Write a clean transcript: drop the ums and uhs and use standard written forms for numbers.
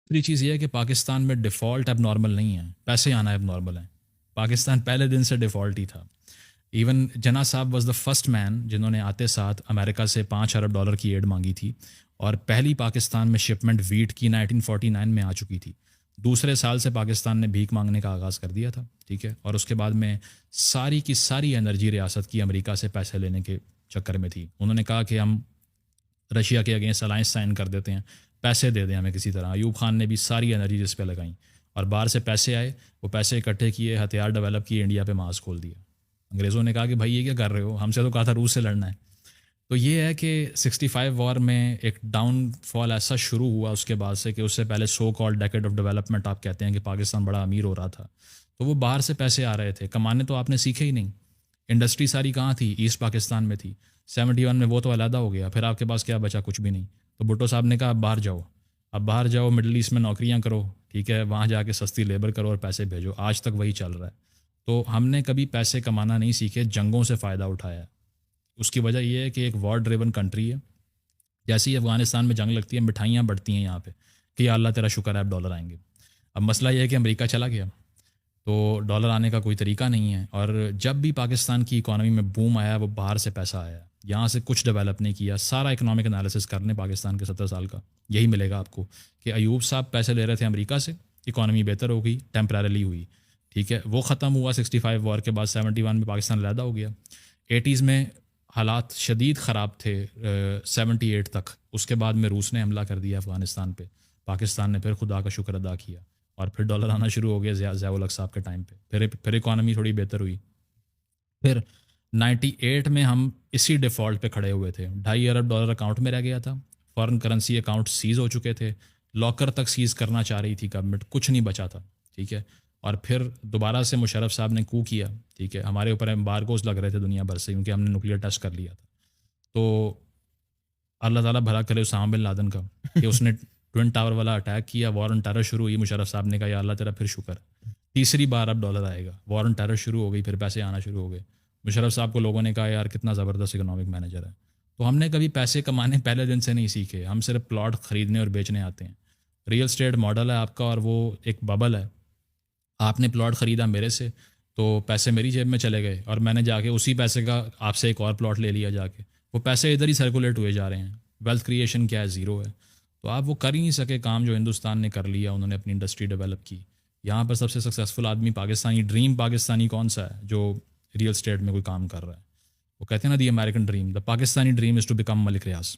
دوسری چیز یہ ہے کہ پاکستان میں ڈیفالٹ اب نارمل نہیں ہے، پیسے آنا اب نارمل ہے۔ پاکستان پہلے دن سے ڈیفالٹ ہی تھا۔ ایون جناح صاحب واز دا فرسٹ مین جنہوں نے آتے ساتھ امریکہ سے $5 ارب کی ایڈ مانگی تھی، اور پہلی پاکستان میں شپمنٹ ویٹ کی 1949 میں آ چکی تھی۔ دوسرے سال سے پاکستان نے بھیک مانگنے کا آغاز کر دیا تھا، ٹھیک ہے، اور اس کے بعد میں ساری کی ساری انرجی ریاست کی امریکہ سے پیسے لینے کے چکر میں تھی۔ انہوں نے کہا کہ ہم رشیا کے اگینسٹ الائنس سائن کر دیتے ہیں، پیسے دے دیں ہمیں کسی طرح۔ ایوب خان نے بھی ساری انرجی جس پہ لگائیں، اور باہر سے پیسے آئے، وہ پیسے اکٹھے کیے، ہتھیار ڈیولپ کیے، انڈیا پہ مارچ کھول دیا۔ انگریزوں نے کہا کہ بھائی یہ کیا کر رہے ہو، ہم سے تو کہا تھا روس سے لڑنا ہے۔ تو یہ ہے کہ 65 وار میں ایک ڈاؤن فال ایسا شروع ہوا اس کے بعد سے کہ اس سے پہلے سو کال ڈیکیڈ آف ڈیولپمنٹ آپ کہتے ہیں کہ پاکستان بڑا امیر ہو رہا تھا، تو وہ باہر سے پیسے آ رہے تھے، کمانے تو آپ نے سیکھے ہی نہیں۔ انڈسٹری ساری کہاں تھی؟ ایسٹ پاکستان میں تھی۔ 71 میں وہ تو علیحدہ ہو گیا، پھر آپ کے پاس کیا بچا؟ کچھ بھی نہیں۔ تو بھٹو صاحب نے کہا اب باہر جاؤ، اب باہر جاؤ، مڈل ایسٹ میں نوکریاں کرو، ٹھیک ہے، وہاں جا کے سستی لیبر کرو اور پیسے بھیجو۔ آج تک وہی چل رہا ہے۔ تو ہم نے کبھی پیسے کمانا نہیں سیکھے، جنگوں سے فائدہ اٹھایا ہے۔ اس کی وجہ یہ ہے کہ ایک وار ڈریون کنٹری ہے۔ جیسے ہی افغانستان میں جنگ لگتی ہے، مٹھائیاں بڑھتی ہیں یہاں پہ کہ یا اللہ تیرا شکر ہے اب ڈالر آئیں گے۔ اب مسئلہ یہ ہے کہ امریکہ چلا گیا، تو ڈالر آنے کا کوئی طریقہ نہیں ہے۔ اور جب بھی پاکستان کی اکانومی میں بوم آیا، وہ باہر سے پیسہ آیا، یہاں سے کچھ ڈیولپ نہیں کیا۔ سارا اکنامک انالیسس کرنے پاکستان کے 70 سال کا، یہی ملے گا آپ کو کہ ایوب صاحب پیسے لے رہے تھے امریکہ سے، اکانومی بہتر ہو گئی، ٹیمپرریلی ہوئی، ٹھیک ہے، وہ ختم ہوا 65 وار کے بعد۔ 71 میں پاکستان علیحدہ ہو گیا۔ 80s میں حالات شدید خراب تھے 78 تک، اس کے بعد میں روس نے حملہ کر دیا افغانستان پہ، پاکستان نے پھر خدا کا شکر ادا کیا، اور پھر ڈالر آنا شروع ہو گیا ضیاء الحق صاحب کے ٹائم پہ، پھر اکانومی تھوڑی بہتر ہوئی۔ پھر 98 میں ہم اسی ڈیفالٹ پہ کھڑے ہوئے تھے، $2.5 ارب اکاؤنٹ میں رہ گیا تھا، فارن کرنسی اکاؤنٹ سیز ہو چکے تھے، لاکر تک سیز کرنا چاہ رہی تھی گورنمنٹ، کچھ نہیں بچا تھا، ٹھیک ہے۔ اور پھر دوبارہ سے مشرف صاحب نے کو کیا، ٹھیک ہے، ہمارے اوپر ایمبارگوز لگ رہے تھے دنیا بھر سے کیونکہ ہم نے نیوکلیئر ٹیسٹ کر لیا تھا۔ تو اللہ تعالیٰ بھلا کرے اسامہ بن لادن کا کہ اس نے ٹوئن ٹاور والا اٹیک کیا، وار آن ٹیرر شروع ہوئی، مشرف صاحب نے کہا یا اللہ تیرا پھر شکر، تیسری بار اب ڈالر آئے گا، وار آن ٹیرر شروع ہو گئی، پھر پیسے آنا شروع ہو گئے۔ مشرف صاحب کو لوگوں نے کہا یار کتنا زبردست اکنامک مینیجر ہے۔ تو ہم نے کبھی پیسے کمانے پہلے دن سے نہیں سیکھے، ہم صرف پلاٹ خریدنے اور بیچنے آتے ہیں۔ ریئل اسٹیٹ ماڈل ہے آپ کا، اور وہ ایک ببل ہے۔ آپ نے پلاٹ خریدا میرے سے تو پیسے میری جیب میں چلے گئے، اور میں نے جا کے اسی پیسے کا آپ سے ایک اور پلاٹ لے لیا جا کے، وہ پیسے ادھر ہی سرکولیٹ ہوئے جا رہے ہیں، ویلتھ کریشن کیا ہے؟ زیرو ہے۔ تو آپ وہ کر ہی نہیں سکے کام جو ہندوستان نے کر لیا، انہوں نے اپنی انڈسٹری ڈیولپ کی۔ یہاں پر سب سے سکسیزفل آدمی پاکستانی ڈریم پاکستانی کون سا ہے جو ریئل اسٹیٹ میں کوئی کام کر رہا ہے؟ وہ کہتے ہیں نا the American dream, the Pakistani dream is to become Malik Riyadh.